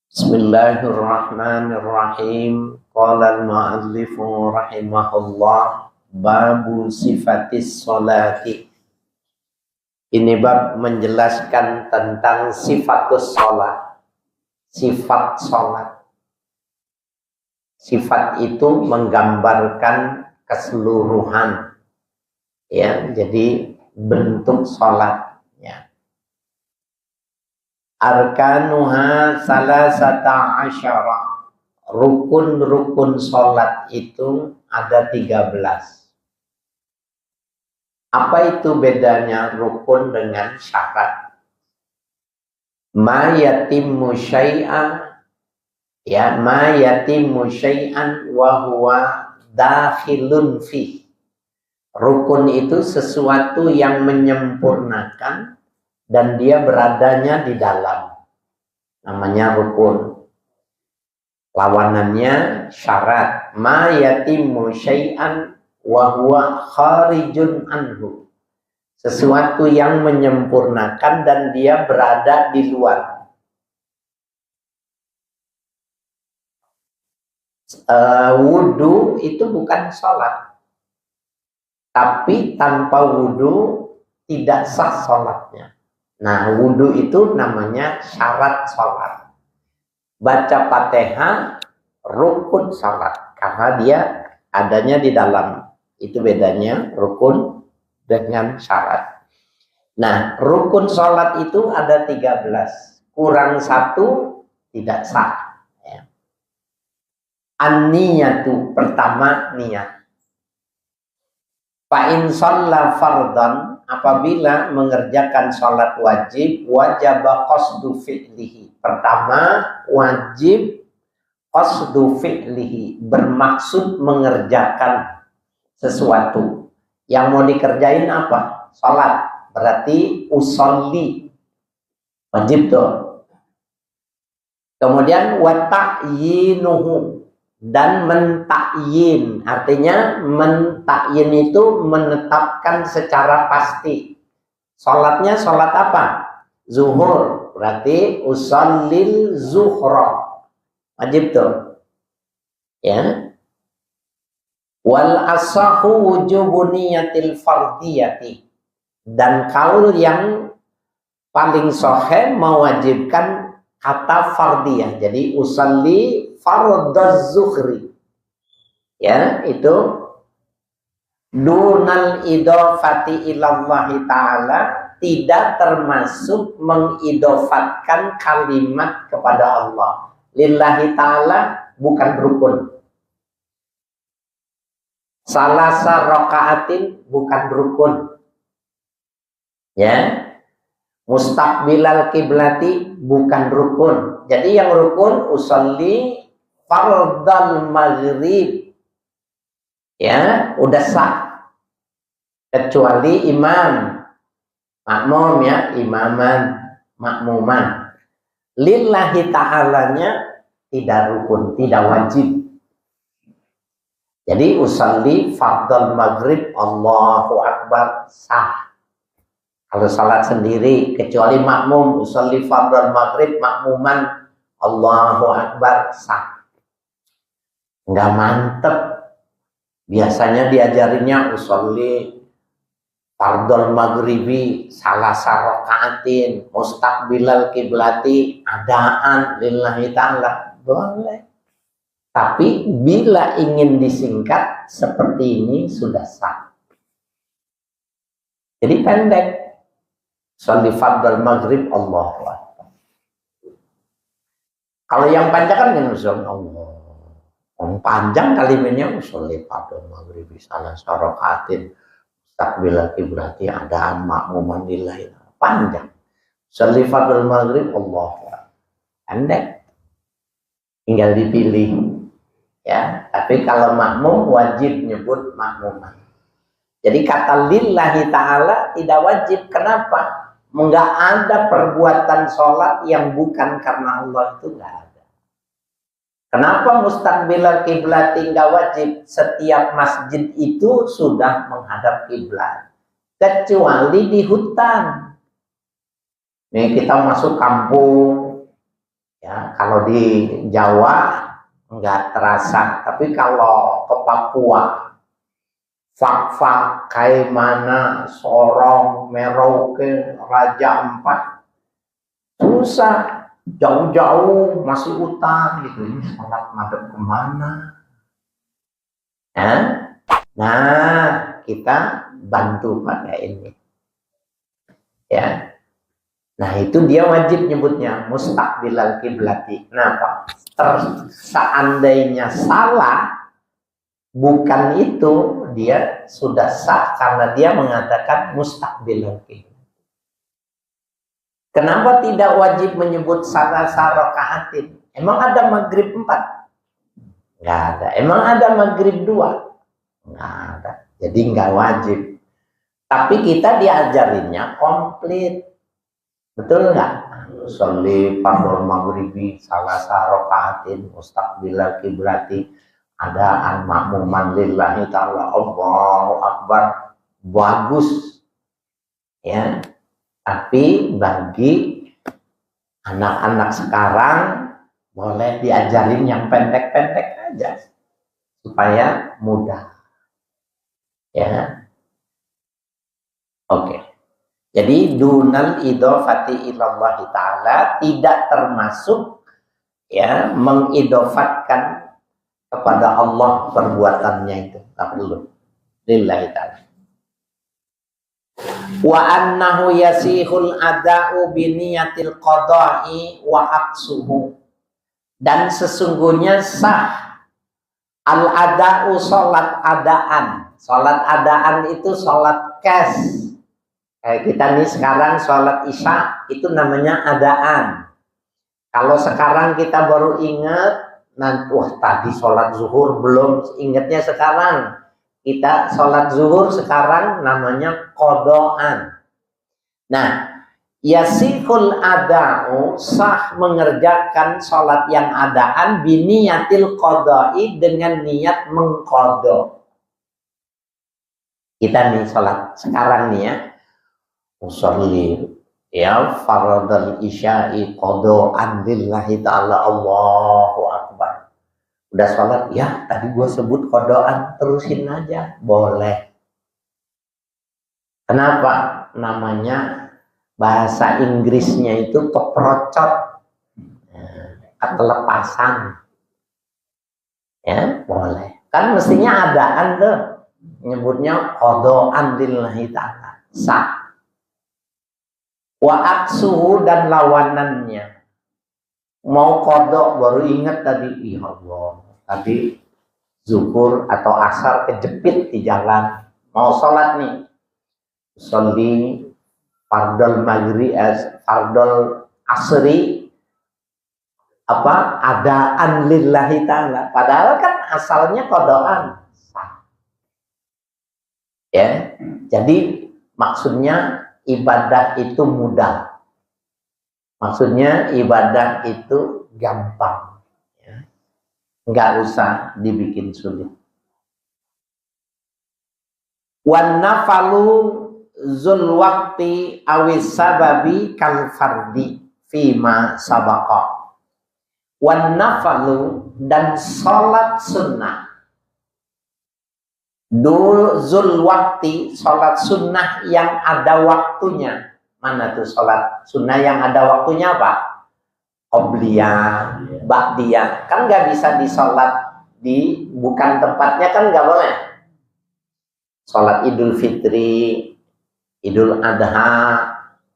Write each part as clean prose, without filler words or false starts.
Bismillahirrahmanirrahim. Qala al-mu'allifu rahimahullah, babu sifatis sholati. Ini bab menjelaskan tentang sifatus sholat, sifat sholat. Sifat itu menggambarkan keseluruhan, ya, jadi bentuk sholat. Arkanuha salasata asyara. Rukun-rukun sholat itu ada 13. Apa itu bedanya rukun dengan syarat? Ma yatimmu syai'an, ya, ma yatimmu syai'an wa huwa dakhilun fi. Rukun itu sesuatu yang menyempurnakan dan dia beradanya di dalam, namanya rukun. Lawanannya syarat. Ma yatimmu syai'an wa huwa kharijun anhu. Sesuatu yang menyempurnakan dan dia berada di luar. Wudu itu bukan sholat, tapi tanpa wudu tidak sah sholatnya. Nah, wudu itu namanya syarat sholat. Baca Fatihah rukun sholat, karena dia adanya di dalam. Itu bedanya rukun dengan syarat. Nah, rukun sholat itu ada 13. Kurang 1 tidak sah. An-niyatu, pertama niat. Fa in shalla fardhan, apabila mengerjakan sholat wajib, wajib qasdu fi'lihi. Pertama, wajib qasdu fi'lihi, bermaksud mengerjakan sesuatu. Yang mau dikerjain apa? Sholat. Berarti usolli, wajib tuh. Kemudian wa ta'yinuhu, dan mentakyin, artinya mentakyin itu menetapkan secara pasti. Sholatnya sholat apa? Zuhur, berarti usallil zuhra, wajib tuh, ya. Wal asahu wujubu niyatil fardiyati, dan kaul yang paling sahih mewajibkan kata fardiyah. Jadi usalli fardaz zuhri, ya, itu dunal idofati ilallahi ta'ala, tidak termasuk mengidofatkan kalimat kepada Allah. Lillahi ta'ala bukan rukun. Salasa rakaatin bukan rukun, ya. Mustaqbilal kiblati bukan rukun. Jadi yang rukun usolli fardal maghrib, ya, udah sah, kecuali imam, makmum, ya, imaman, makmuman. Lillahi ta'alanya tidak rukun, tidak wajib. Jadi usolli fardal maghrib, Allahu akbar, sah. Kalau salat sendiri, kecuali makmum, usolli fardal maghrib makmuman, Allahu akbar, sah. Nggak mantep. Biasanya diajarinya usolli fardal maghribi salasa rakaatin mustaqbilal kiblati adaan lillahi ta'ala, boleh. Tapi bila ingin disingkat seperti ini sudah sah. Jadi pendek. Sholli fardal maghrib Allahu akbar. Kalau yang panjang kan usul Allah. Yang panjang kalimatnya sholli fardal maghrib salasa rakaatin mustaqbilal kiblati adaan makmuman lillahi, panjang. Sholli fardal maghrib Allahu akbar. Pendek. Tinggal dipilih. Ya, tapi kalau makmum wajib nyebut makmuman. Jadi kata lillahi ta'ala tidak wajib. Kenapa? Enggak ada perbuatan sholat yang bukan karena Allah, itu enggak ada. Kenapa mustaqbilal kiblati enggak wajib? Setiap masjid itu sudah menghadap kiblat, kecuali di hutan. Nih kita masuk kampung, ya, Ya, kalau di Jawa nggak terasa, tapi kalau ke Papua, Fak-Fak, Kaimana, Sorong, Merauke, Raja Ampat, susah, jauh-jauh masih hutan gitu. Ini sholat madhab kemana? Ya? Nah, kita bantu pakai ini. Ya. Nah, itu dia wajib nyebutnya mustaqbilal kiblati. Kenapa? Seandainya salah, bukan itu, dia sudah sah karena dia mengatakan mustaqbilal kiblat. Kenapa tidak wajib menyebut salasa rakaatin? Emang ada maghrib 4? Nggak ada. Emang ada maghrib 2? Nggak ada. Jadi nggak wajib. Tapi kita diajarinnya komplit. Betul nggak? Sholli fardhu maghribi salasa rakaatin mustaqbilal kiblati adaan ma'muman lillahi ta'ala Allahu akbar. Bagus. Ya. Tapi bagi anak-anak sekarang boleh diajarin yang pendek-pendek aja supaya mudah. Ya. Oke. Jadi dunal idhofati ilallahi ta'ala tidak termasuk ya mengidofatkan kepada Allah perbuatannya itu. Tak perlu. Lillahi ta'ala. Wa annahu yasihul ada'u biniyatil qada'i wa aksuhu. Dan sesungguhnya sah al-ada'u salat adaan. Salat adaan itu salat cash. Kayak kita nih sekarang sholat isya itu namanya adaan. Kalau sekarang kita baru ingat, wah tadi sholat zuhur belum, ingatnya sekarang. Kita sholat zuhur sekarang namanya qodoan. Nah, yasihul ada'u sah mengerjakan sholat yang adaan biniyatil qodoi dengan niat mengqodo. Kita nih sholat sekarang nih ya. Usolli ya faradal isya'i qada'an lillahi ta'ala Allahu akbar. Udah sholat ya tadi gua sebut qada'an, terusin aja boleh. Kenapa? Namanya bahasa Inggrisnya itu keprocot, ketelepasan. Ya boleh. Kan mestinya adaan tuh nyebutnya qada'an lillahi ta'ala. Sah. Wa aksuhu dan lawanannya. Mau kodok baru ingat tadi, ya Allah, tadi zuhur atau asar kejepit di jalan. Mau sholat nih, sholli fardal maghrib, fardal asri, adaan lillahi ta'ala. Padahal kan asalnya kodokan. Ya, jadi maksudnya ibadah itu mudah. Maksudnya ibadah itu gampang. Ya. Nggak usah dibikin sulit. Wan nafalu zul waqti awis sababi kal fardi fima sabaqa. Wan nafalu dan sholat sunnah. Zul wakti, sholat sunnah yang ada waktunya. Mana tuh sholat sunnah yang ada waktunya apa? Qobliyah, ba'diyah. Kan nggak bisa disolat di bukan tempatnya, kan nggak boleh. Sholat Idul Fitri, Idul Adha,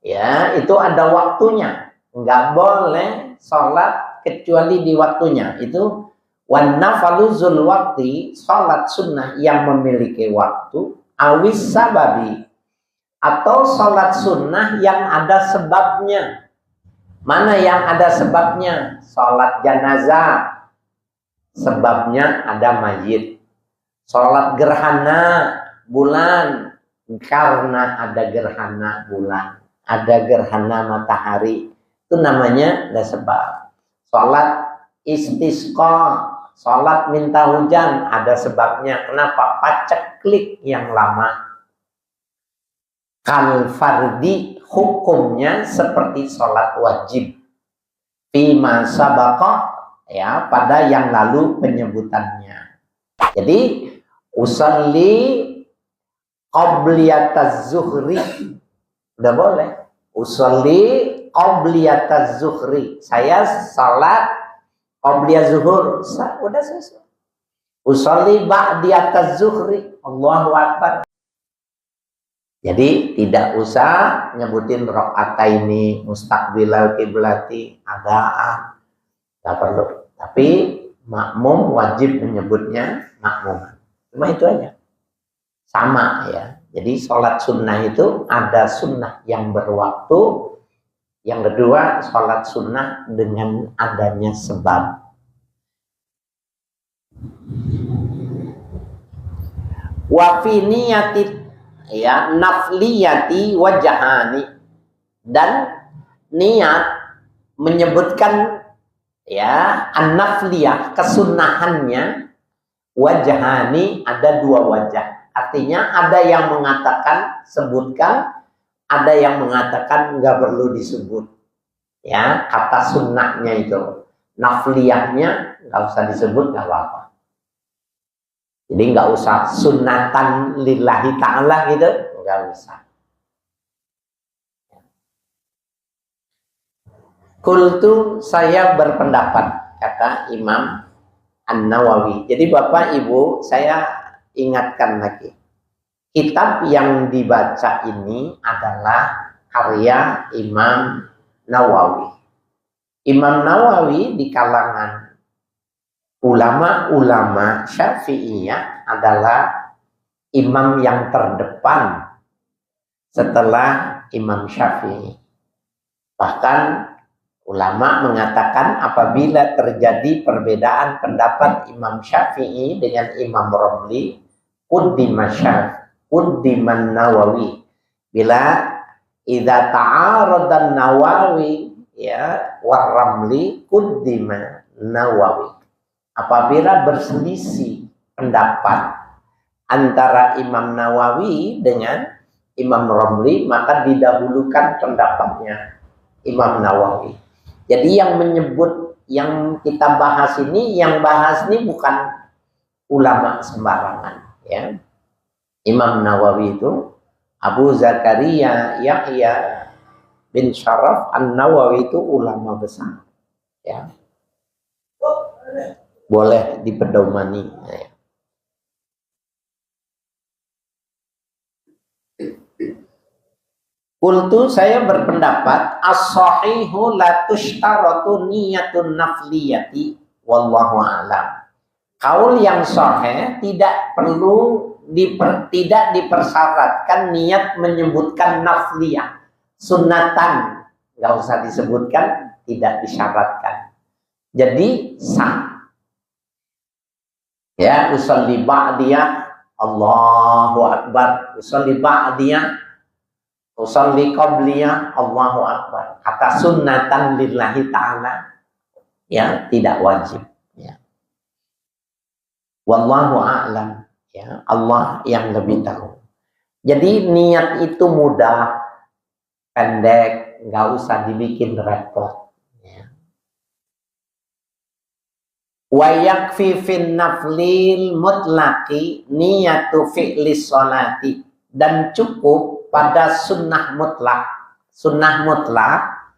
ya itu ada waktunya. Nggak boleh sholat kecuali di waktunya. Itu wan nafalu zul wakti, sholat sunnah yang memiliki waktu, awis sababi, atau sholat sunnah yang ada sebabnya. Mana yang ada sebabnya? Sholat janazah, sebabnya ada mayit. Sholat gerhana bulan, karena ada gerhana bulan, ada gerhana matahari, itu namanya ada sebab. Sholat istisqa, sholat minta hujan, ada sebabnya. Kenapa? Paceklik yang lama. Kal fardi, hukumnya seperti sholat wajib. Fima sabaqa, ya, pada yang lalu penyebutannya. Jadi usalli qabliyataz zuhri, udah boleh. Usalli qabliyataz zuhri, saya salat qabliyaz zuhur, udah selesai. Usalli ba'diyataz zuhri, Allahu akbar. Jadi tidak usah nyebutin rakaataini mustaqbilal kiblati, adaan, nggak perlu. Tapi makmum wajib menyebutnya makmuman. Cuma itu aja. Sama ya. Jadi sholat sunnah itu ada sunnah yang berwaktu. Yang kedua, sholat sunnah dengan adanya sebab. Wa fi niyatit, ya, nafliyati wajahani, dan niat menyebutkan, ya, an-nafliyah, kesunahannya, wajahani, ada dua wajah. Artinya ada yang mengatakan sebutkan, ada yang mengatakan nggak perlu disebut, ya, kata sunnahnya itu. Nafliyahnya nggak usah disebut, nggak apa-apa. Jadi nggak usah sunnatan lillahi ta'ala gitu, nggak usah. Kultu, saya berpendapat, kata Imam An-Nawawi. Jadi Bapak Ibu, saya ingatkan lagi. Kitab yang dibaca ini adalah karya Imam Nawawi. Imam Nawawi di kalangan ulama-ulama Syafi'iyah adalah imam yang terdepan setelah Imam Syafi'i. Bahkan ulama mengatakan apabila terjadi perbedaan pendapat Imam Syafi'i dengan Imam Romli, quddiman Nawawi. Bila idza ta'aradan Nawawi, ya, war Ramli, quddima Nawawi. Apabila berselisih pendapat antara Imam Nawawi dengan Imam Romli, maka didahulukan pendapatnya Imam Nawawi. Jadi yang menyebut, yang kita bahas ini, yang bahas ini bukan ulama sembarangan, ya. Imam Nawawi itu Abu Zakaria Yahya bin Syaraf An-Nawawi itu ulama besar, ya. Boleh dipedomani, ya. Kultu, saya berpendapat as-sahihu la tushtaratu niyatun nafliyati wallahu a'lam. Kaul yang sahih tidak perlu tidak dipersyaratkan niat menyebutkan nafliyah, sunnatan, nggak usah disebutkan, tidak disyaratkan. Jadi sah. Ya, usolli ba'diyah, Allahu akbar. Usolli ba'diyah, usolli qabliyah, Allahu akbar. Kata sunnatan lillahi ta'ala, ya, tidak wajib, ya. Wallahu a'lam, ya, Allah yang lebih tahu. Jadi niat itu mudah, pendek, nggak usah dibikin repot. Wa yakfi fin naflil mutlaqi niyatu fi'lis sholati, dan cukup pada sunnah mutlak. Sunnah mutlak,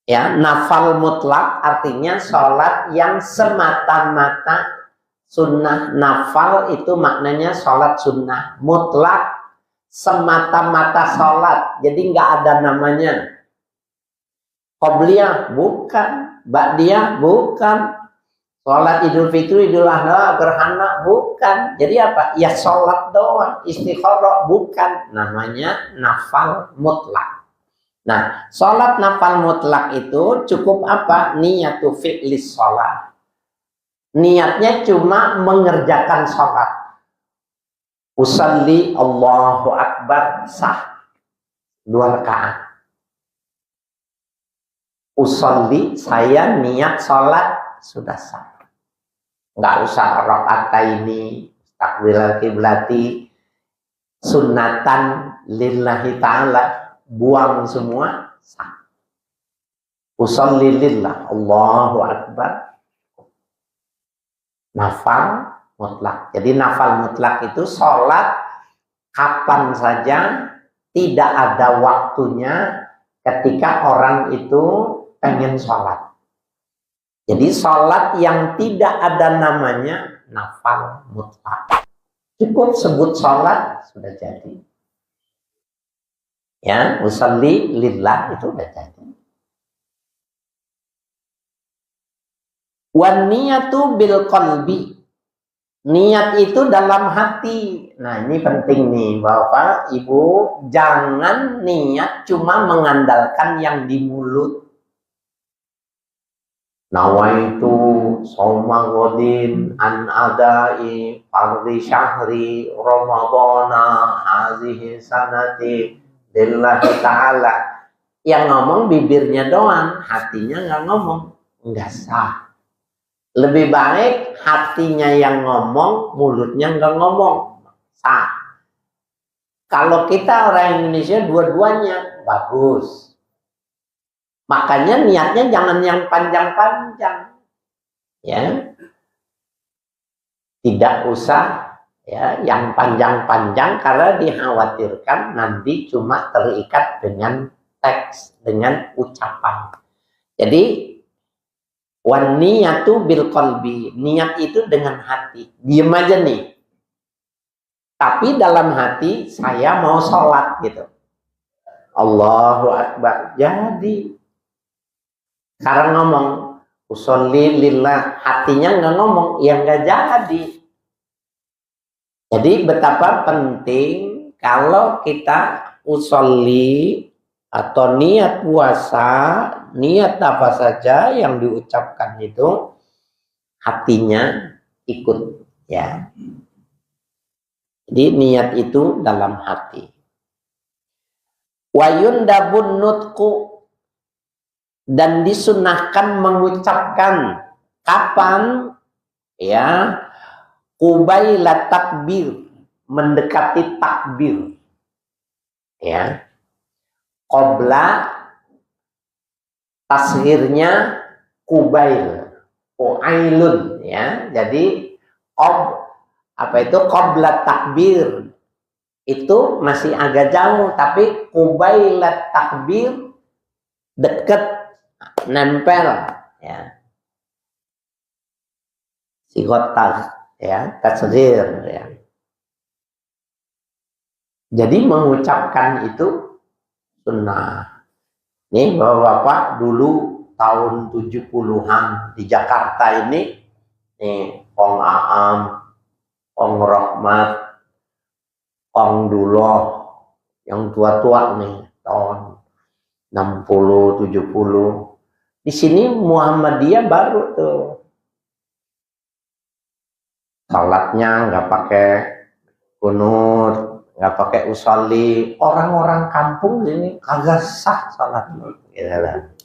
ya, nafal mutlak artinya sholat yang semata-mata sunnah. Nafal itu maknanya sholat sunnah. Mutlak semata-mata sholat, jadi nggak ada namanya qobliyah, bukan, ba'diyah, bukan, sholat Idul Fitri, Idul Adha, gerhana, bukan. Jadi apa? Ya sholat doang, istikharah, bukan. Namanya nafal mutlak. Nah, sholat nafal mutlak itu cukup apa? Niyatu fi'lis sholat. Niatnya cuma mengerjakan sholat. Usalli Allahu Akbar, sah. 2 rakaat. Usalli, saya niat sholat, sudah sah. Nggak usah rakaataini takbiratul kiblati, sunnatan lillahi ta'ala, buang semua, sah. Usolli lillah, Allahu Akbar, nafal mutlak. Jadi nafal mutlak itu sholat kapan saja, tidak ada waktunya ketika orang itu pengen sholat. Jadi sholat yang tidak ada namanya nafal mutlak. Cukup sebut sholat sudah jadi. Ya, usolli lillah itu sudah jadi. Wan niyatu bil qalbi. Niat itu dalam hati. Nah, ini penting nih, Bapak, Ibu, jangan niat cuma mengandalkan yang di mulut. Nawaitu shauma ghadin an adai fardhi syahri ramadhana hazihi sanati lillahi ta'ala. Yang ngomong bibirnya doang, hatinya nggak ngomong, nggak sah. Lebih baik hatinya yang ngomong, mulutnya nggak ngomong, sah. Kalau kita orang Indonesia dua-duanya bagus. Makanya niatnya jangan yang panjang-panjang, ya. Tidak usah ya yang panjang-panjang karena dikhawatirkan nanti cuma terikat dengan teks, dengan ucapan. Jadi wan niyatu bil qalbi, niat itu dengan hati. Diem aja nih. Tapi dalam hati saya mau sholat gitu. Allahu Akbar. Jadi sekarang ngomong usolli lillah, hatinya nggak ngomong, ya nggak jadi. Jadi betapa penting kalau kita usolli atau niat puasa, niat apa saja yang diucapkan itu hatinya ikut, ya. Jadi niat itu dalam hati. Wa yundabun nutqu, dan disunahkan mengucapkan kapan, ya, qubaila takbir, mendekati takbir, ya. Qabla tashirnya kubail, uailun, ya. Jadi apa itu qabla takbir itu masih agak jauh, tapi kubailat takbir deket, nempel, ya. Sigotas, ya, tasghir, ya. Jadi mengucapkan itu sunnah. Nih Bapak-bapak, dulu tahun 70-an di Jakarta ini, nih Ong Aam, Ong Rohmat, Ong Duloh, yang tua-tua nih, tahun 60, 70. Di sini Muhammadiyah baru tuh. Salatnya nggak pakai kunut, nggak pakai usolli. Orang-orang kampung ini agak sah salat, gitu lah.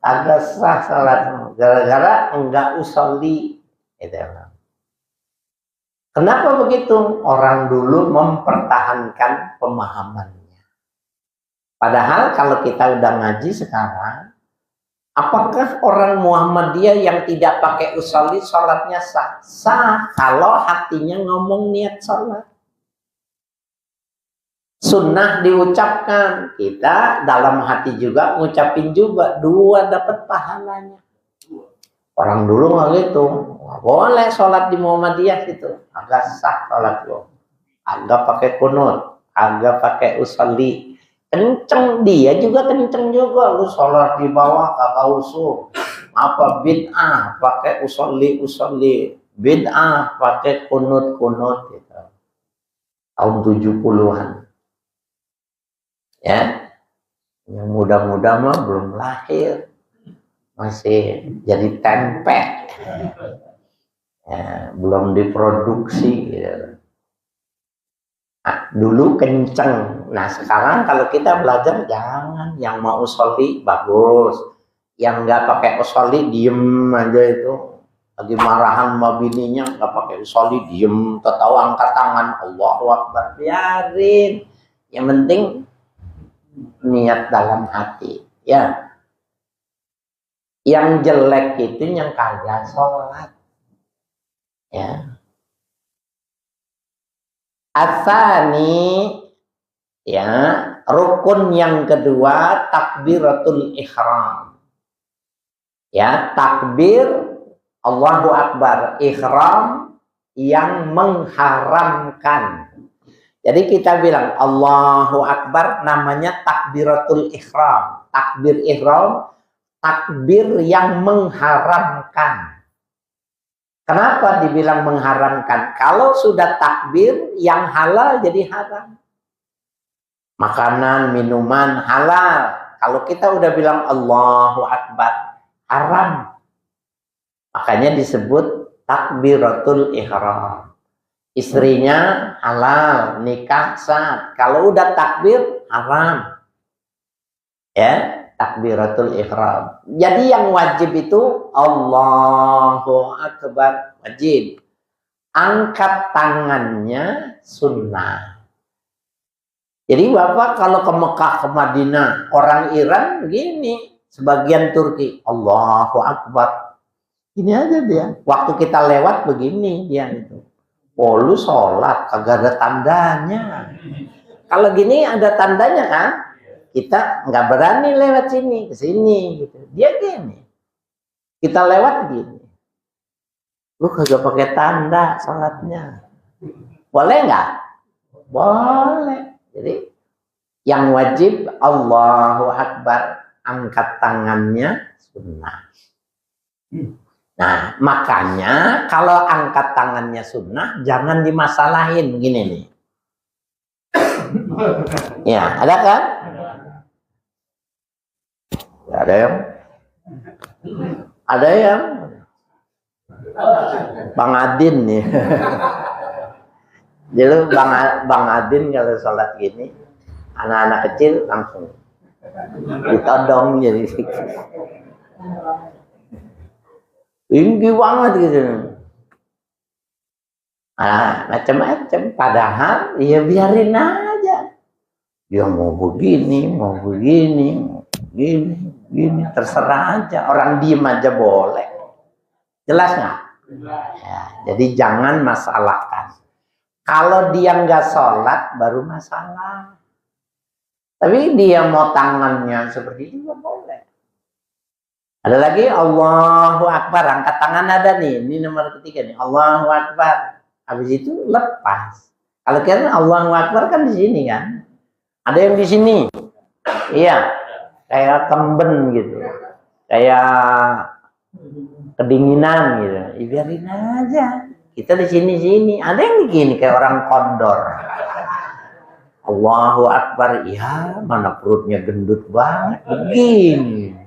Agak sah salat gara-gara nggak usolli, gitu lah. Kenapa begitu? Orang dulu mempertahankan pemahamannya. Padahal kalau kita udah ngaji sekarang, apakah orang Muhammadiyah yang tidak pakai usolli sholatnya sah? Sah kalau hatinya ngomong niat sholat. Sunnah diucapkan, kita dalam hati juga ngucapin juga, dua dapat pahalanya. Orang dulu nggak gitu, nggak boleh sholat di Muhammadiyah gitu, agak sah sholat lo, agak pakai kunut, agak pakai usolli, kenceng, dia juga kenceng juga, lu sholat di bawah kagak usul, apa bid'ah pakai usolli, bid'ah pakai kunut gitu. Tahun 70-an, ya, yang muda-muda mah belum lahir, masih jadi tempe, ya, belum diproduksi, gitu. Nah, dulu kenceng. Nah sekarang kalau kita belajar jangan, yang mau usolli bagus, yang nggak pakai usolli diem aja, itu lagi marahan sama bininya nggak pakai usolli diem, tahu angkat tangan, Allahu Akbar, biarin, yang penting niat dalam hati, ya. Yang jelek itu yang kagak sholat. Ya. Asani, ya, rukun yang kedua takbiratul ihram. Ya, takbir Allahu Akbar, ihram yang mengharamkan. Jadi kita bilang Allahu Akbar namanya takbiratul ihram. Takbir ihram, takbir yang mengharamkan. Kenapa dibilang mengharamkan? Kalau sudah takbir yang halal jadi haram. Makanan, minuman halal. Kalau kita udah bilang Allahu Akbar, haram. Makanya disebut takbiratul ihram. Istrinya halal, nikah sah. Kalau udah takbir, haram. Ya, takbiratul ihram. Jadi yang wajib itu Allahu Akbar, wajib. Angkat tangannya sunnah. Jadi Bapak kalau ke Mekah, ke Madinah, orang Iran begini, sebagian Turki, Allahu Akbar. Ini aja dia. Waktu kita lewat begini dia itu. Oh, lu sholat, kagak ada tandanya. Kalau gini ada tandanya kan? Kita nggak berani lewat sini, ke sini gitu. Dia gini. Kita lewat gini. Lu kagak pakai tanda sholatnya. Boleh nggak? Boleh. Jadi yang wajib Allahu Akbar, angkat tangannya sunnah. Nah, makanya kalau angkat tangannya sunnah, jangan dimasalahin begini nih. Ya, ada kan? Ada yang Bang Adin nih. Jadi Bang Adin kalau sholat gini, anak-anak kecil langsung ditodong jadi. Tinggi banget gitu. Macam-macam. Padahal ya biarin aja. Dia mau begini, mau begini, mau begini, terserah aja. Orang diem aja boleh. Jelas nggak? Ya, jadi jangan masalahkan. Kalau dia nggak sholat baru masalah. Tapi dia mau tangannya seperti itu juga boleh. Ada lagi Allahu Akbar, angkat tangan ada nih. Ini nomor ketiga nih, Allahu Akbar. Habis itu lepas. Kalau kira Allahu Akbar kan di sini kan. Ada yang di sini. Iya. Kayak kemben gitu. Kayak kedinginan gitu. Ya, biarin aja. Kita di sini. Ada yang begini kayak orang kondor. Allahu Akbar. Ya, mana perutnya gendut banget begini.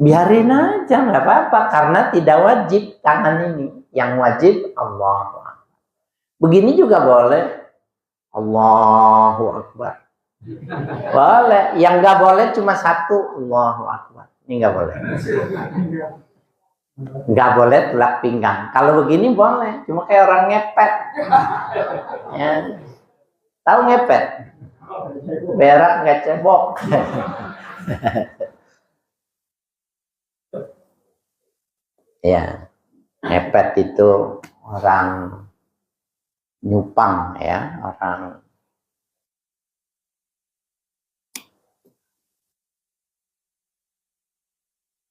Biarin aja, nggak apa-apa, karena tidak wajib tangan ini. Yang wajib Allahu Akbar. Begini juga boleh. Allahu Akbar. Boleh. Yang nggak boleh cuma satu, Allahu Akbar. Ini nggak boleh. Nggak boleh tulak pinggang. Kalau begini boleh, cuma kayak orang ngepet. Ya. Tahu ngepet? Berak nggak cebok. Ya, ngepet itu orang nyupang ya, orang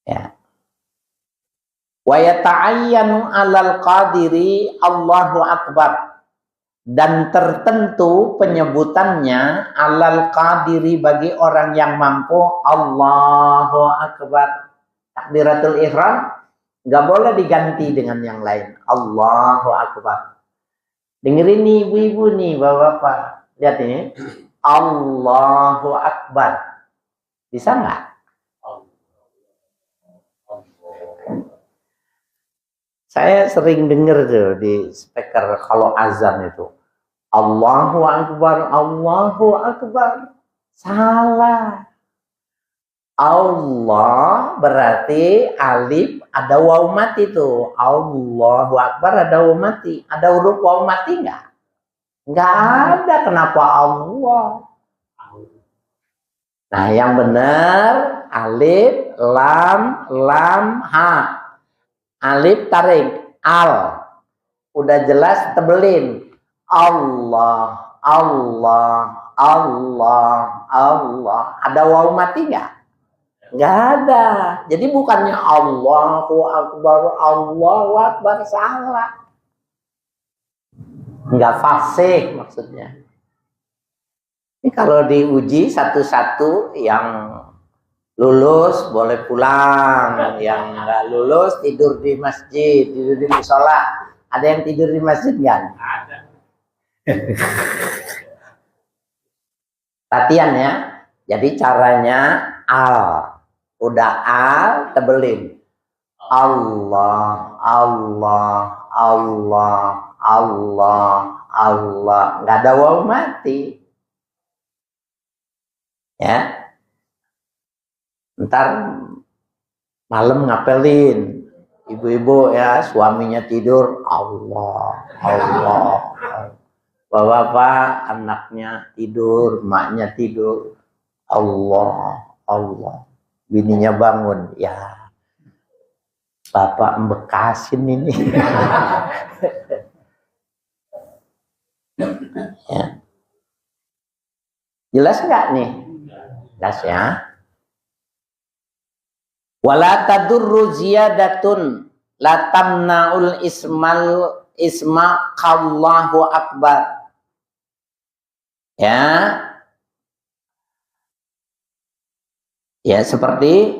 ya. Wa yata'ayyanu 'alal qadiri Allahu Akbar, dan tertentu penyebutannya 'alal qadiri bagi orang yang mampu Allahu Akbar. Takbiratul ihram nggak boleh diganti dengan yang lain. Allahu Akbar. Dengerin nih ibu-ibu nih, bapak-bapak. Lihat ini. Allahu Akbar. Bisa nggak? Saya sering dengar tuh di speaker kalau azan itu. Allahu Akbar, Allahu Akbar. Salah. Allah berarti alif ada waw mati tuh. Allahu Akbar ada waw mati. Ada huruf waw mati nggak? Nggak ada. Kenapa Allah? Nah, yang benar alif, lam, ha. Alif tarik, al. Udah jelas tebelin. Allah, Allah, Allah, Allah. Ada waw mati nggak? Nggak ada. Jadi bukannya Allahu Akbar, Allahu Akbar, salah. Nggak fasih maksudnya. Ini kalau diuji satu-satu, yang lulus boleh pulang, yang nggak lulus tidur di masjid, tidur di musola. Ada yang tidur di masjid nggak? Ada. Latihan ya. Jadi caranya al. Udah al, tebelin. Allah, Allah, Allah, Allah, Allah. Nggak ada waw mati. Ya. Ntar malam ngapelin. Ibu-ibu ya, suaminya tidur. Allah, Allah. Bapak-bapak, anaknya tidur, maknya tidur. Allah, Allah. Bininya bangun, ya bapak membekasin ini. Ya. Jelas nggak nih? Jelas ya. Wala tadurru ziyadatun la tamna'ul isma qallahu akbar. Ya. Ya, seperti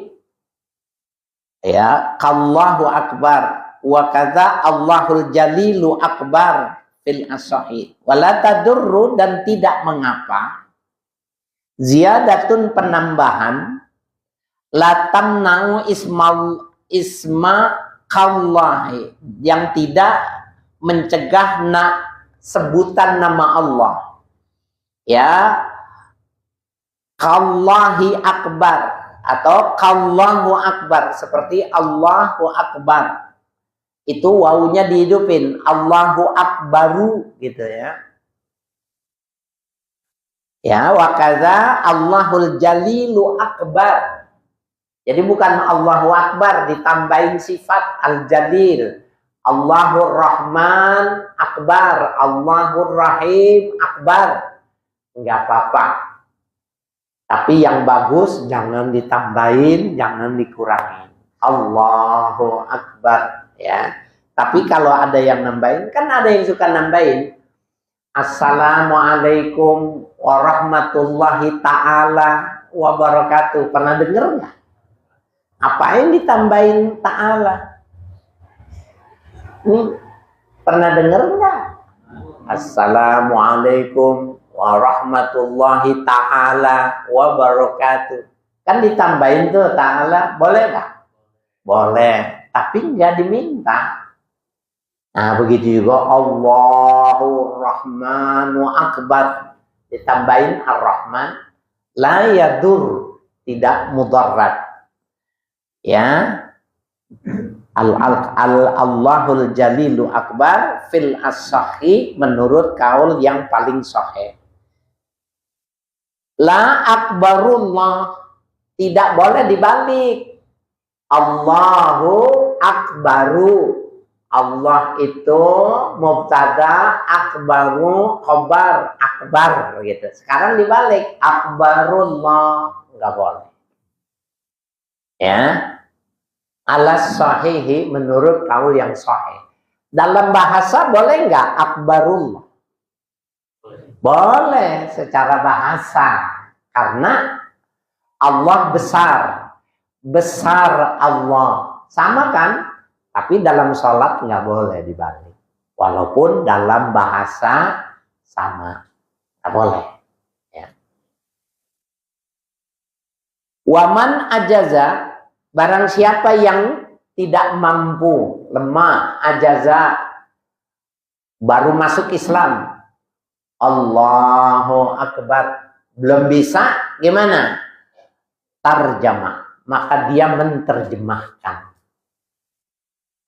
ya, qallahu akbar wa kadza Allahul jalilu akbar fil asahi. Wala tadurru, dan tidak mengapa, ziyadatun penambahan, la tamna'u isma qallahi, yang tidak mencegah sebutan nama Allah. Ya, qallahi akbar atau qallahu akbar, seperti Allahu akbar. Itu wawunya dihidupin, Allahu akbaru gitu ya. Ya, wa kadza Allahul jalilu akbar. Jadi bukan Allahu akbar ditambahin sifat al-jalil. Allahur rahman akbar, Allahur rahim akbar. Enggak apa-apa. Tapi yang bagus jangan ditambahin, jangan dikurangin. Allahu akbar ya. Tapi kalau ada yang nambahin, kan ada yang suka nambahin. Assalamualaikum warahmatullahi ta'ala wabarakatuh. Pernah denger nggak? Apain ditambahin ta'ala? Ini pernah denger nggak? Assalamualaikum warahmatullahi ta'ala wabarakatuh. Kan ditambahin tuh ta'ala, boleh nggak? Boleh, tapi nggak diminta. Nah, begitu juga Allahur Rahmanu Akbar, ditambahin Ar-Rahman, la yadur, tidak mudarat. Ya, Allahul Jalilu Akbar fil as-sahih, menurut kaul yang paling sahih. La akbarullah, tidak boleh dibalik. Allahu akbaru, Allah itu mubtada, akbaru khobar, akbar gitu. Sekarang dibalik, akbarullah, nggak boleh. Ya, alas sahihi, menurut kaul yang sahih. Dalam bahasa boleh nggak akbarullah? Boleh secara bahasa, karena Allah besar, besar Allah, sama kan? Tapi dalam sholat nggak boleh dibalik, walaupun dalam bahasa sama, nggak boleh. Ya. Waman ajaza, barang siapa yang tidak mampu, lemah, ajaza, baru masuk Islam, Allahu Akbar, belum bisa, gimana? Tarjamah, maka dia menterjemahkan.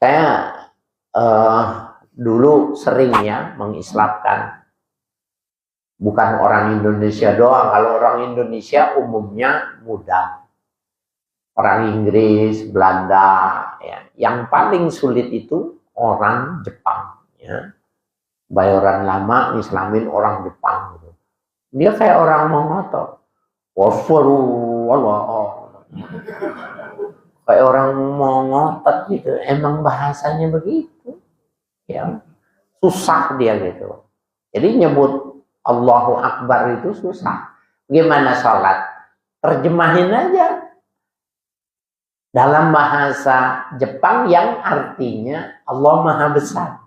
Saya dulu sering ya mengislamkan Bukan orang Indonesia doang. Kalau orang Indonesia umumnya mudah. Orang Inggris, Belanda, ya. Yang paling sulit itu orang Jepang, ya. Bayaran lama islamin orang Jepang gitu. Dia kayak orang mau ngotot. Kayak orang mau ngotot gitu. Emang bahasanya begitu. Ya. Susah dia gitu. Jadi nyebut Allahu Akbar itu susah. Gimana sholat? Terjemahin aja. Dalam bahasa Jepang yang artinya Allah Maha Besar.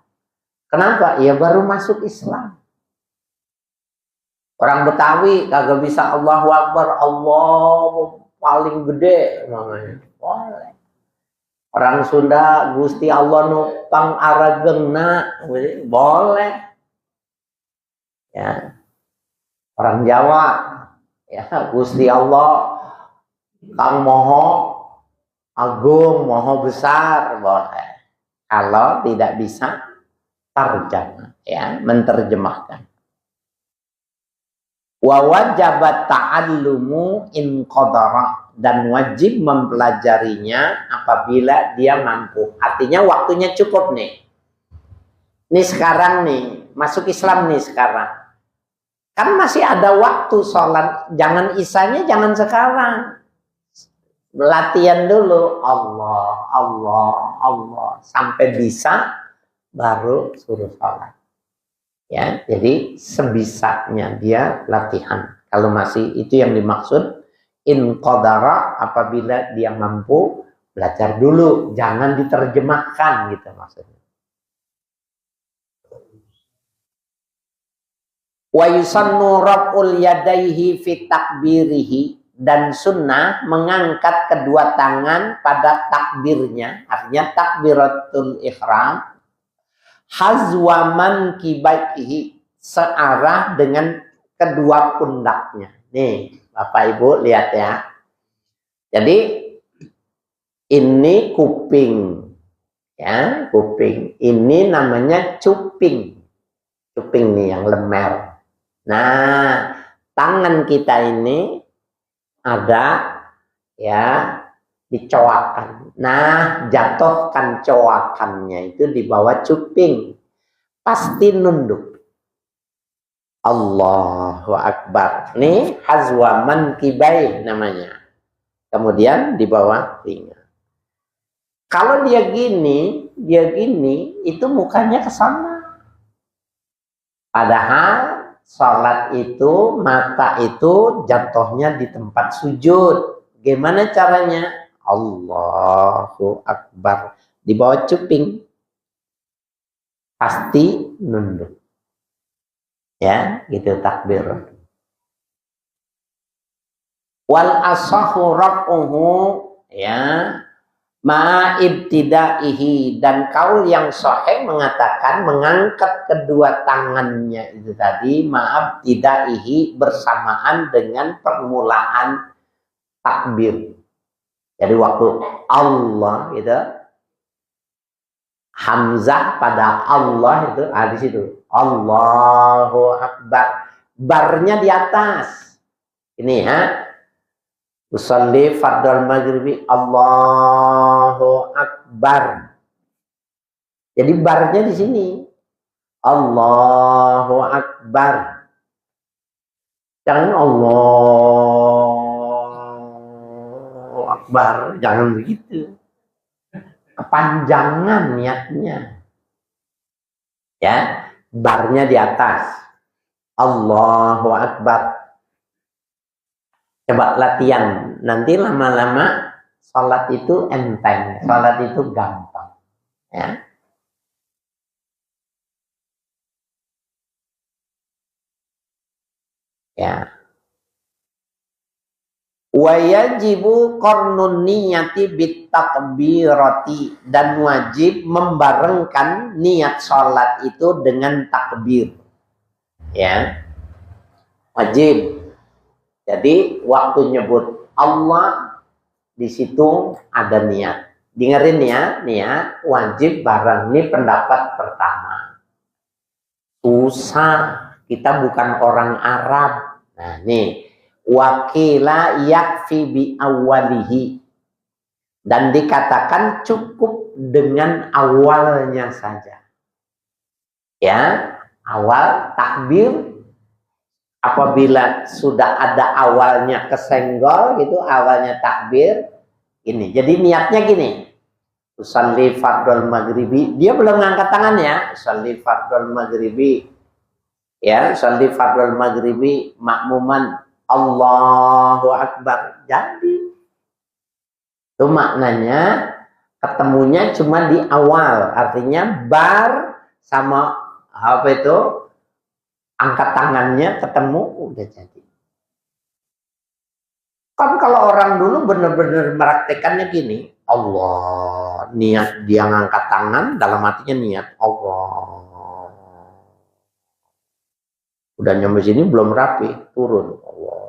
Kenapa? Ya baru masuk Islam. Orang Betawi kagak bisa Allahu Akbar, Allah paling gede namanya. Boleh. Orang Sunda Gusti Allah nupang arageuna, boleh. Ya. Orang Jawa ya Gusti Allah Kang Moho Agung, Moho Besar, boleh. Kalau tidak bisa tarjamah, ya, menterjemahkan. Wa wajabat ta'allumu in qadara, dan wajib mempelajarinya apabila dia mampu. Artinya waktunya cukup nih. Ini sekarang nih, masuk Islam nih sekarang. Kan masih ada waktu sholat, jangan isanya jangan sekarang. Latihan dulu Allah, Allah, Allah sampai bisa baru suruh sholat. Ya, jadi sebisanya dia latihan. Kalau masih itu yang dimaksud in qadara, apabila dia mampu belajar dulu, jangan diterjemahkan gitu maksudnya. Wa yusannu raf'ul yadaihi fi takbirihi, dan sunnah mengangkat kedua tangan pada takbirnya, artinya takbiratul ihram, hazwaman kibaihi, searah dengan kedua pundaknya. Nih Bapak Ibu lihat ya. Jadi ini kuping, ya kuping. Ini namanya cuping, cuping nih yang lemer. Nah tangan kita ini ada ya dicoakan. Nah jatuhkan coakannya itu di bawah cuping, pasti nunduk. Allahu Akbar. Nih hazwaman kibai namanya. Kemudian di bawah telinga. Kalau dia gini itu mukanya ke sana. Padahal salat itu, mata itu jatuhnya di tempat sujud. Gimana caranya? Allahu Akbar. Di bawah cuping. Pasti nunduk. Ya, gitu takbir. Wal asahu raf'uhu, ya, ma'ibtidaihi, dan kaul yang sahih mengatakan mengangkat kedua tangannya itu tadi ma'ibtidaihi bersamaan dengan permulaan takbir. Jadi waktu Allah itu hamzah pada Allah itu di situ Allahu Akbar, barnya di atas. Ini ya. Usolli fardhal maghribi Allahu Akbar. Jadi barnya di sini. Allahu Akbar. Jangan Allahu Akbar, jangan begitu. Kepanjangan niatnya. Ya, barnya di atas. Allahu Akbar. Coba latihan, nanti lama-lama sholat itu enteng, sholat itu gampang, ya. Ya. Wa yajibu qarnun niyati bit takbirati, dan wajib membarengkan niat sholat itu dengan takbir, ya. Wajib. Jadi waktu nyebut Allah di situ ada niat. Dengerin ya, niat wajib bareng. Ini pendapat pertama. Susah kita bukan orang Arab. Nah, nih wakila yakfi bi awalihi, dan dikatakan cukup dengan awalnya saja. Ya, awal takbir apabila sudah ada awalnya kesenggol gitu, awalnya takbir ini. Jadi niatnya gini. Usalli fardhol maghribi, dia belum ngangkat tangannya. Usalli fardhol maghribi, ya, usalli fardhol maghribi makmuman Allahu akbar. Jadi itu maknanya ketemunya cuma di awal, artinya bar sama apa itu angkat tangannya ketemu udah jadi. Kan kalau orang dulu benar-benar meraktekannya gini, Allah, niat dia ngangkat tangan, dalam hatinya niat Allah. Udah nyampe sini belum rapi, turun Allah.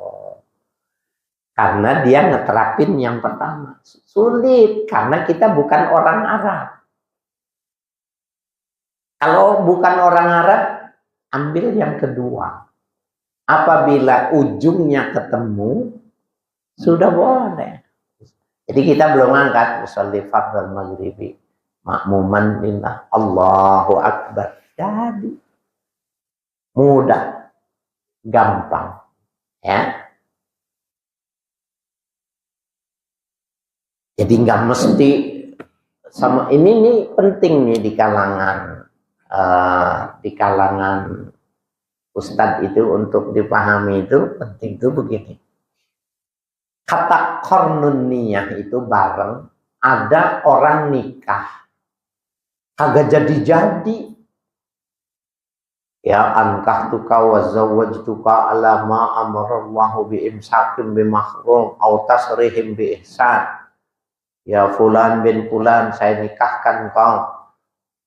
Karena dia ngeterapin yang pertama. Sulit, karena kita bukan orang Arab. Kalau bukan orang Arab, ambil yang kedua. Apabila ujungnya ketemu, sudah boleh. Jadi kita belum angkat usolli fardhal maghribi makmuman lillah Allahu akbar. Jadi mudah, gampang, ya. Jadi nggak mesti sama ini penting nih di kalangan ustadz itu untuk dipahami, itu penting itu begini. Kata qarnun niyah itu bareng, ada orang nikah kagak jadi-jadi. Ya ankahtuka wa zawwajtuka ala ma amarallahu bi imsakin bi mahrum au tasrihim bi ihsan. Ya fulan bin fulan, saya nikahkan kau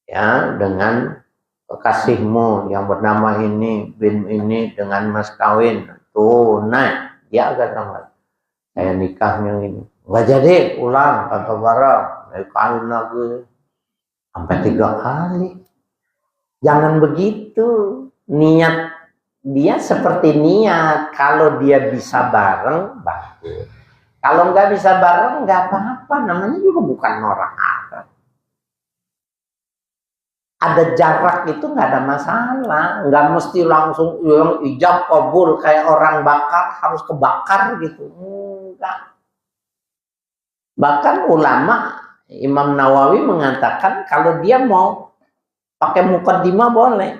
ya dengan kekasihmu yang bernama ini bin ini dengan mas kawin tunai. Dia agak tamat. Saya nikahnya ini nggak jadi, ulang tanpa barang, kawin lagi sampai 3 kali. Jangan begitu. Niat dia seperti niat, kalau dia bisa bareng bagus, kalau nggak bisa bareng nggak apa-apa, namanya juga bukan orang Arab. Ada jarak itu nggak ada masalah, nggak mesti langsung yang ijab kabul kayak orang bakar harus kebakar gitu. Enggak. Bahkan ulama Imam Nawawi mengatakan kalau dia mau pakai mukaddimah boleh.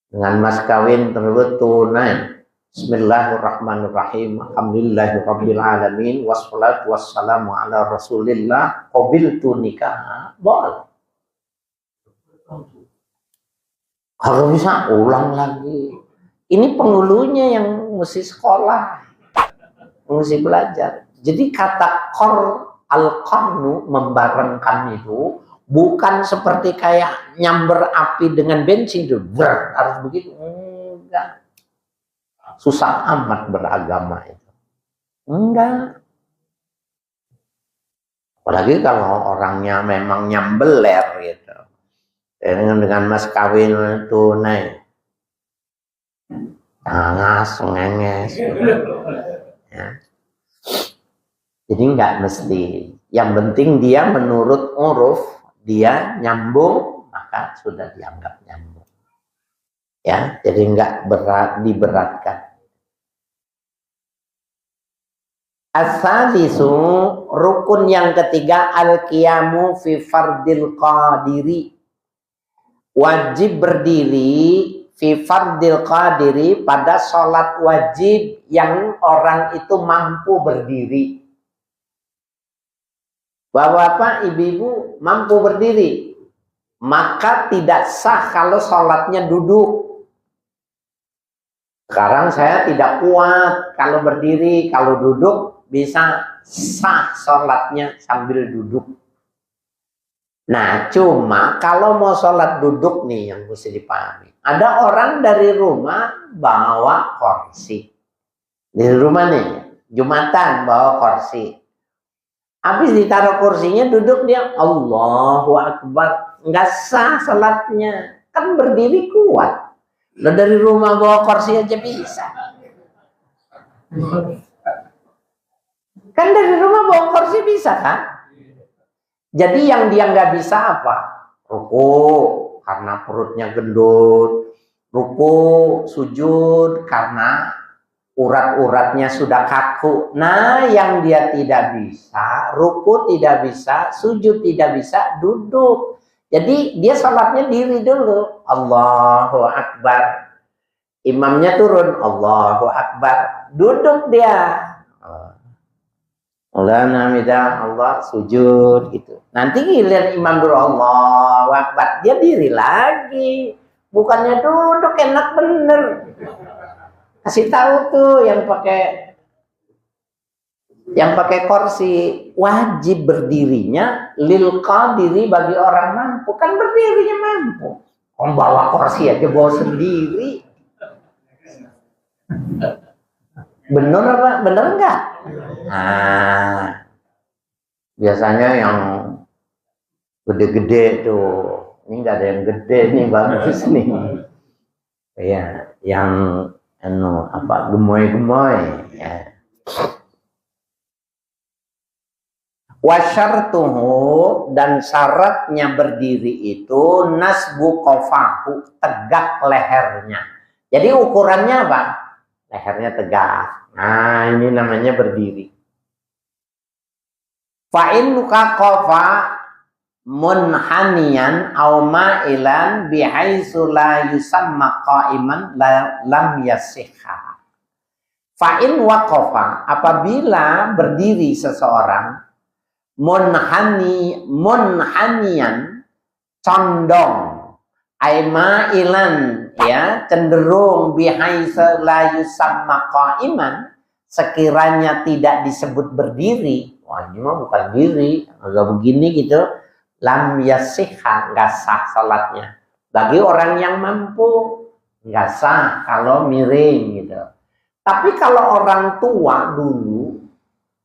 Dengan mas kawin tersebut tunai. Bismillahirrahmanirrahim. Alhamdulillahirabbil alamin wassalatu wassalamu ala Rasulillah qabiltu nikah. Boleh. Kalau bisa ulang lagi. Ini penghulunya yang mesti sekolah, mesti belajar. Jadi kata al-qarnu membarengkan itu bukan seperti kayak nyamber api dengan bensin itu harus begitu. Enggak. Susah amat beragama itu. Enggak. Apalagi kalau orangnya memang nyambeler gitu. Dengan mas kawin tunai, ngangas, ngenges, ya. Jadi nggak mesti. Yang penting dia menurut uruf dia nyambung, maka sudah dianggap nyambung. Ya, jadi nggak diberatkan. As-salisu, rukun yang ketiga, al-qiyamu fi fardil qadiri. Wajib berdiri fi fardil qadiri pada sholat wajib yang orang itu mampu berdiri. Bapak-bapak, ibu-ibu mampu berdiri, maka tidak sah kalau sholatnya duduk. Sekarang saya tidak kuat kalau berdiri, kalau duduk bisa sah sholatnya sambil duduk. Nah, cuma kalau mau sholat duduk nih yang mesti dipahami. Ada orang dari rumah bawa kursi. Dari rumah nih, Jumatan bawa kursi. Habis ditaruh kursinya, duduk dia, Allahu Akbar. Nggak sah sholatnya. Kan berdiri kuat. Lo dari rumah bawa kursi aja bisa. Kan dari rumah bawa kursi bisa kan? Jadi yang dia nggak bisa apa? Ruku karena perutnya gendut, ruku sujud karena urat-uratnya sudah kaku. Nah, yang dia tidak bisa, ruku tidak bisa, sujud tidak bisa, duduk. Jadi dia sholatnya diri dulu. Allahu Akbar. Imamnya turun. Allahu Akbar. Duduk dia. Allah sujud gitu. Nanti giliran imam dulu Allahu Akbar. Dia diri lagi. Bukannya duduk enak bener. Kasih tahu tuh yang pakai kursi, wajib berdirinya lil qadiri bagi orang mampu. Kan berdirinya mampu. Bawa kursi aja bawa sendiri. Bener apa? Bener enggak? Nah, biasanya yang gede-gede tuh. Ini enggak ada yang gede nih, bagus nih. Ya, yang gemoy-gemoy ya. Wasyartuhu, dan syaratnya berdiri itu nasbu qafahu, tegak lehernya. Jadi ukurannya apa? Lehernya tegak. Nah, ini namanya berdiri. Fa'in luka qafa munhaniyan aw ma'ilan bihaitsu la yusamma qa'iman lam yasihha. Fa'in waqafa, apabila berdiri seseorang munhaniyan condong, ay ma'ilan ya, cenderung bihaitsu la yusamma qa'iman, sekiranya tidak disebut berdiri. Wah, ini mah bukan diri, agak begini gitu. Lam yasihha, nggak sah salatnya. Bagi orang yang mampu nggak sah kalau miring gitu. Tapi kalau orang tua dulu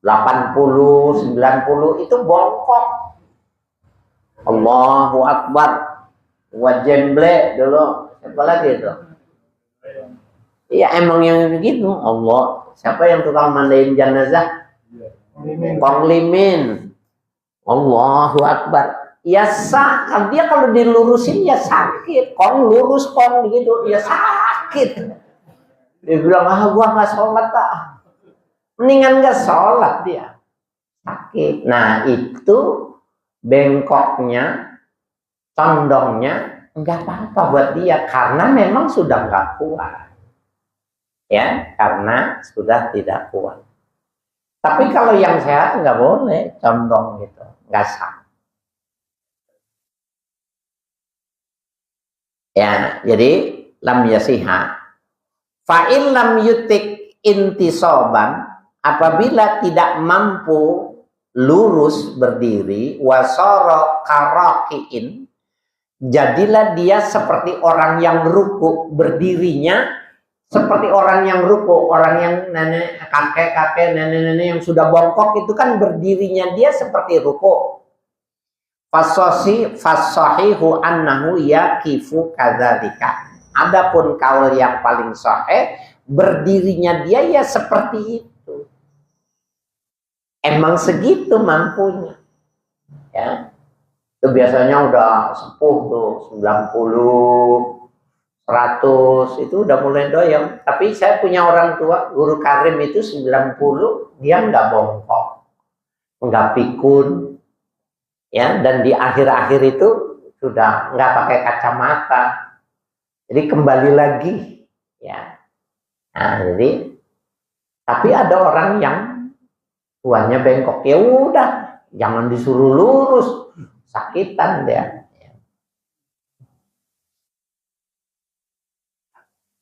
80, 90 itu bongkok. Allahu Akbar. Wajemble dulu. Siapa lagi itu? Iya, emang yang begitu. Allah. Siapa yang tukang mandain jenazah? Kong Limin. Allahu Akbar. Ya sah, dia kalau dilurusin ya sakit. Kong lurus kong gitu, ya sakit. Dia bilang, gua nggak sholat tak. Mendingan nggak sholat dia. Sakit. Nah itu bengkoknya, condongnya nggak apa-apa buat dia karena memang sudah nggak kuat. Ya, karena sudah tidak kuat. Tapi kalau yang sehat nggak boleh condong gitu, nggak sah. Ya, jadi lam yasiha. Fa'il lam yutik intisoban, apabila tidak mampu lurus berdiri, wasoro karakiin, jadilah dia seperti orang yang ruku, berdirinya seperti orang yang ruku, orang yang kakek-kakek, nenek-nenek yang sudah bongkok itu kan berdirinya dia seperti ruku. Fasahihu annahu yaqifu kadzalika. Adapun kaul yang paling sahih, berdirinya dia ya seperti itu. Emang segitu mampunya. Ya. Itu biasanya udah sepuh tuh, 90, 100 itu udah mulai doyong. Tapi saya punya orang tua, guru Karim itu 90, dia nggak bongkok, nggak pikun. Ya, dan di akhir-akhir itu sudah nggak pakai kacamata, jadi kembali lagi, ya. Nah, jadi, tapi ada orang yang tuanya bengkok, ya udah, jangan disuruh lurus, sakitan dia.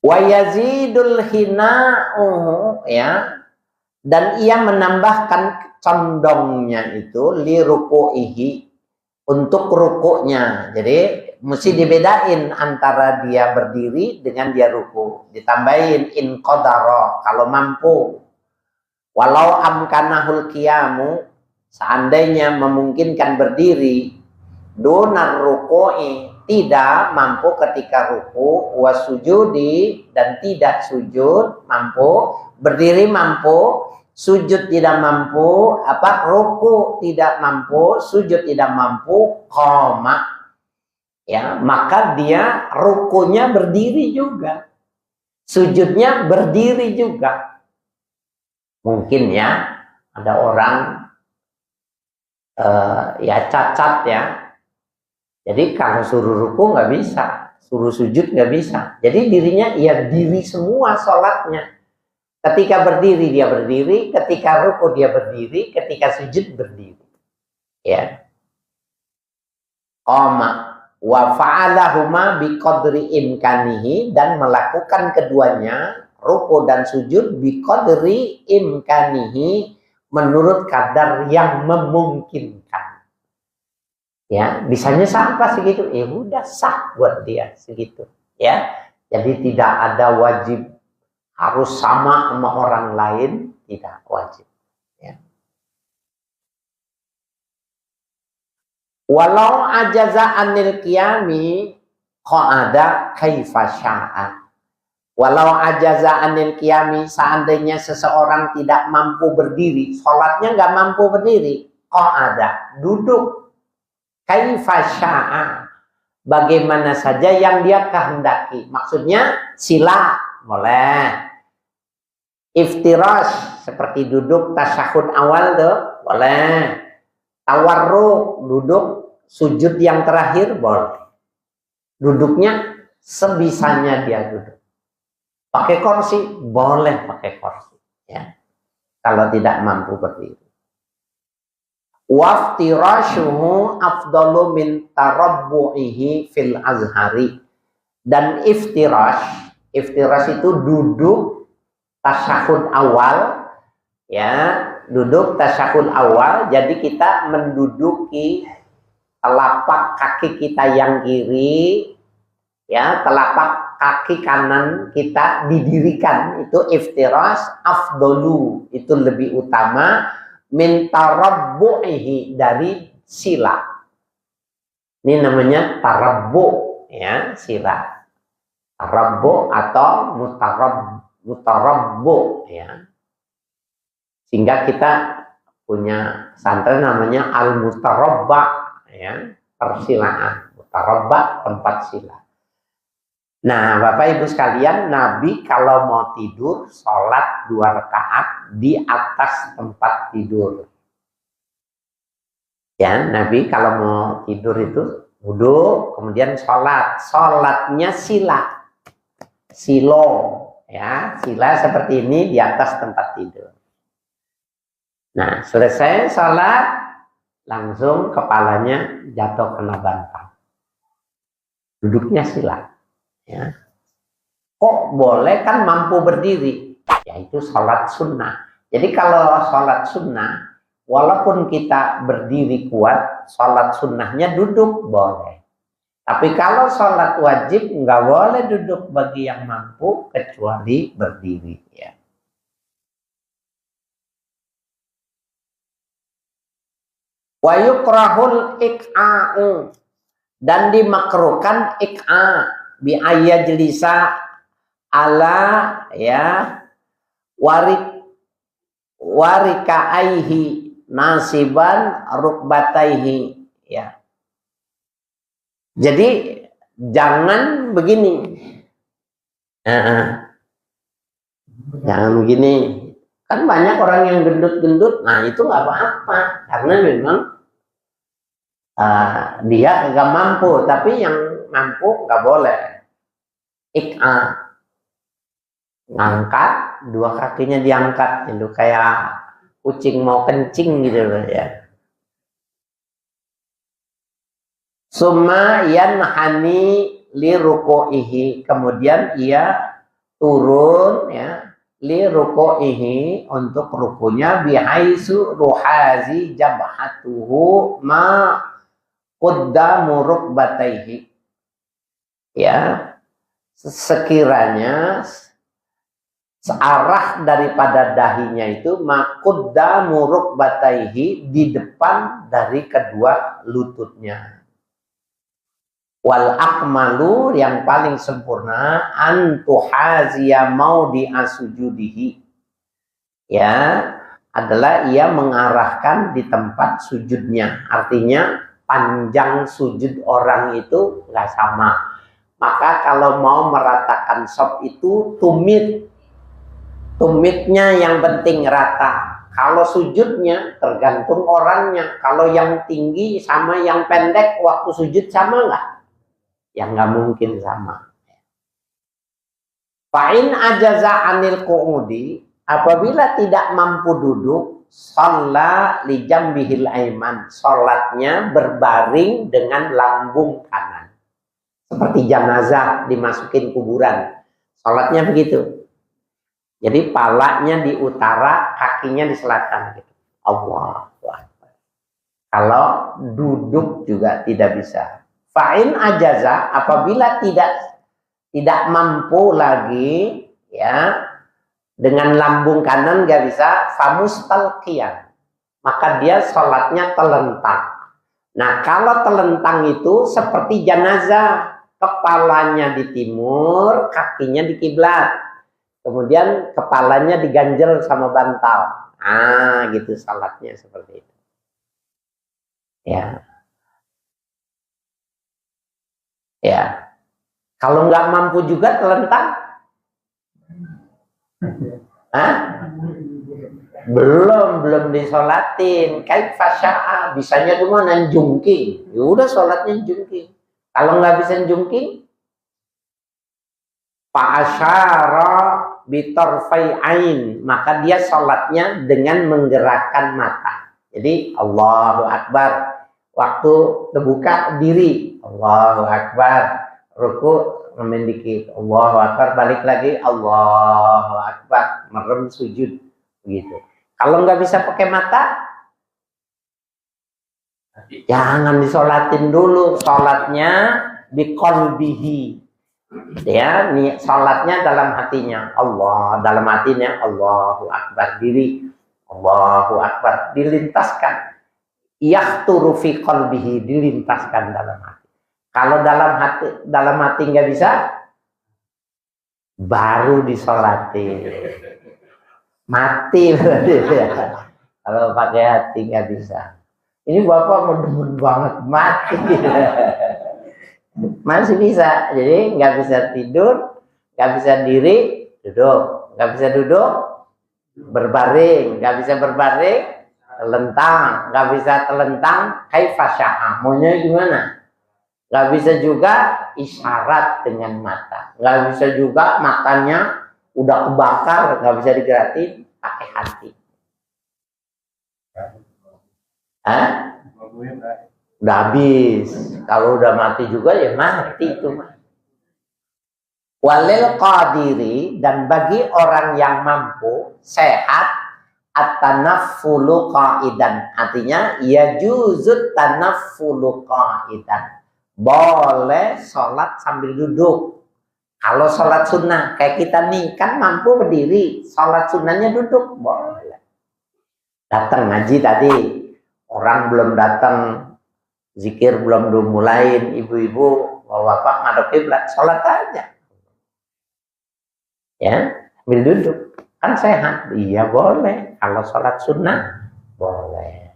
Wa yazidul hina'uhu, ya, dan ia menambahkan condongnya itu li ruku'ihi, untuk rukuknya. Jadi mesti dibedain antara dia berdiri dengan dia ruku. Ditambahin in qadara, kalau mampu. Walau amkanahul qiyamu, seandainya memungkinkan berdiri, Donar ruku'i, tidak mampu ketika ruku, wasujudi, dan tidak sujud mampu, berdiri mampu, sujud tidak mampu, ruku tidak mampu, sujud tidak mampu, qoma, ya, maka dia rukunya berdiri juga, sujudnya berdiri juga. Mungkin ya ada orang ya cacat ya, jadi kalau suruh ruku nggak bisa, suruh sujud nggak bisa, jadi dirinya ya diri semua sholatnya. Ketika berdiri dia berdiri, ketika ruku dia berdiri, ketika sujud berdiri. Ya. Qoma wa fa'alahuma biqadri imkanihi, dan melakukan keduanya, ruku dan sujud, biqadri imkanihi, menurut kadar yang memungkinkan. Ya, bisanya sampai segitu, ya udah sah buat dia segitu. Ya. Jadi tidak ada wajib harus sama orang lain, tidak wajib. Ya. Walau ajaza anil qiyami qa'ada kaifa sya'a. Walau ajaza anil qiyami, seandainya seseorang tidak mampu berdiri, sholatnya nggak mampu berdiri, qa'ada, duduk, kaifa sya'a, bagaimana saja yang dia kehendaki. Maksudnya sila boleh, iftirash seperti duduk tasyahud awal tuh boleh, tawarruk duduk sujud yang terakhir boleh, duduknya sebisanya dia duduk. Pakai kursi boleh, pakai kursi ya, kalau tidak mampu berdiri. Waftirashuhu afdalu min tarabbu'ihi fil azhari, dan iftirash itu duduk tasyahud awal, ya, duduk tasyahud awal. Jadi kita menduduki telapak kaki kita yang kiri, ya, telapak kaki kanan kita didirikan, itu iftirash afdalu, itu lebih utama, min tarabbu'ihi, dari sila. Ini namanya tarabbu, ya, sila. Tarabbu atau mutarabbu, ya. Sehingga kita punya santren namanya al-mutarabba, ya, persilaan. Mutarabba, tempat sila. Nah, Bapak Ibu sekalian, Nabi kalau mau tidur sholat 2 rakaat di atas tempat tidur. Ya, Nabi kalau mau tidur itu wudhu, kemudian sholat. Sholatnya sila. Silo, ya, sila seperti ini di atas tempat tidur. Nah, selesai sholat, langsung kepalanya jatuh kena bantal. Duduknya sila. Ya. Kok boleh, kan mampu berdiri? Yaitu sholat sunnah. Jadi kalau sholat sunnah, walaupun kita berdiri kuat, sholat sunnahnya duduk boleh. Tapi kalau sholat wajib nggak boleh duduk bagi yang mampu, kecuali berdiri. Ya. Wa yukrahul iqa'u, dan dimakruhkan iqa' bi ayyajlisa ala, ya, warikaihi nasiban rukbataihi, ya. Jadi jangan begini, jangan begini. Kan banyak orang yang gendut-gendut, nah itu nggak apa-apa, karena memang dia nggak mampu. Tapi yang mampu nggak boleh. Ngangkat, 2 kakinya diangkat, itu kayak kucing mau kencing gitu loh, ya. Summa yanhani li ruku'ihi, kemudian ia turun, ya, li ruku'ihi, untuk rukunya, bihaisu ruhazi jabhatuhu ma quddamu rukbataihi, ya, sekiranya searah daripada dahinya itu maquddamu rukbataihi, di depan dari kedua lututnya. Wal akmalu, yang paling sempurna, antuhaziya maudi asujudihi, ya, adalah ia mengarahkan di tempat sujudnya. Artinya panjang sujud orang itu nggak sama. Maka kalau mau meratakan shop itu tumitnya yang penting rata. Kalau sujudnya tergantung orangnya. Kalau yang tinggi sama yang pendek waktu sujud sama nggak? Yang nggak mungkin sama. Fa'in ajaza anil qu'udi, apabila tidak mampu duduk, sholat li jambihil aiman, sholatnya berbaring dengan lambung kanan. Seperti jenazah dimasukin kuburan, sholatnya begitu. Jadi palanya di utara, kakinya di selatan. Gitu. Allahu Akbar. Kalau duduk juga tidak bisa. Fa'in ajaza, apabila tidak mampu lagi, ya, dengan lambung kanan nggak bisa, famustalqiyan, maka dia sholatnya telentang. Nah, kalau telentang itu seperti jenazah, kepalanya di timur, kakinya di kiblat, kemudian kepalanya diganjel sama bantal. Gitu sholatnya seperti itu. Ya. Ya, kalau nggak mampu juga telentang, belum disolatin. Kayak fasya'a, bisanya cuma jungking. Ya udah sholatnya jungking. Kalau nggak bisa jungking, fa'asyara bitarfai ain, maka dia sholatnya dengan menggerakkan mata. Jadi Allahu Akbar. Waktu terbuka diri, Allahu Akbar, ruku ngemen dikit, Allahu Akbar, balik lagi, Allahu Akbar, merem sujud, begitu. Kalau nggak bisa pakai mata, jangan disolatin dulu, sholatnya biqalbihi, ya, nih sholatnya dalam hatinya, Allah, dalam hatinya, Allahu Akbar, diri, Allahu Akbar, dilintaskan. Yahturu fi qalbihi, dilintaskan dalam hati. Kalau dalam hati nggak bisa, baru disolatin. Mati berarti ya. Kalau pakai hati nggak bisa. Ini bapak mau demen banget mati. Masih bisa, jadi nggak bisa tidur, nggak bisa diri, duduk, nggak bisa duduk, berbaring, nggak bisa berbaring, telentang, nggak bisa telentang, kaifa sya'a, maunya gimana? Nggak bisa juga isyarat dengan mata, nggak bisa juga matanya udah kebakar, nggak bisa digerakin, pakai hati. Udah habis, kalau udah mati juga ya mati itu mah. Walil qadiri, dan bagi orang yang mampu, sehat, at-tanaffulu qa'idan, artinya ya juzut tanaffulu qa'idan, boleh sholat sambil duduk. Kalau sholat sunnah kayak kita nih kan mampu berdiri, sholat sunnahnya duduk, boleh. Datang ngaji tadi, orang belum datang, zikir belum dimulain, ibu-ibu bapak ngadep kiblat, sholat aja, ya, sambil duduk. Kan sehat, iya boleh. Kalau sholat sunnah, boleh.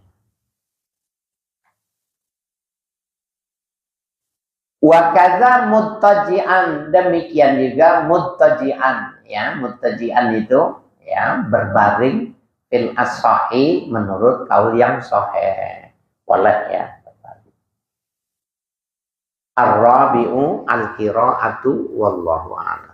Wakaza muttaji'an, demikian juga muttaji'an, ya, muttaji'an itu, ya, berbaring fil as-sahih, menurut kaul yang sahih, boleh, ya. Ar-rabi'u al-qira'atu wallahu a'lam.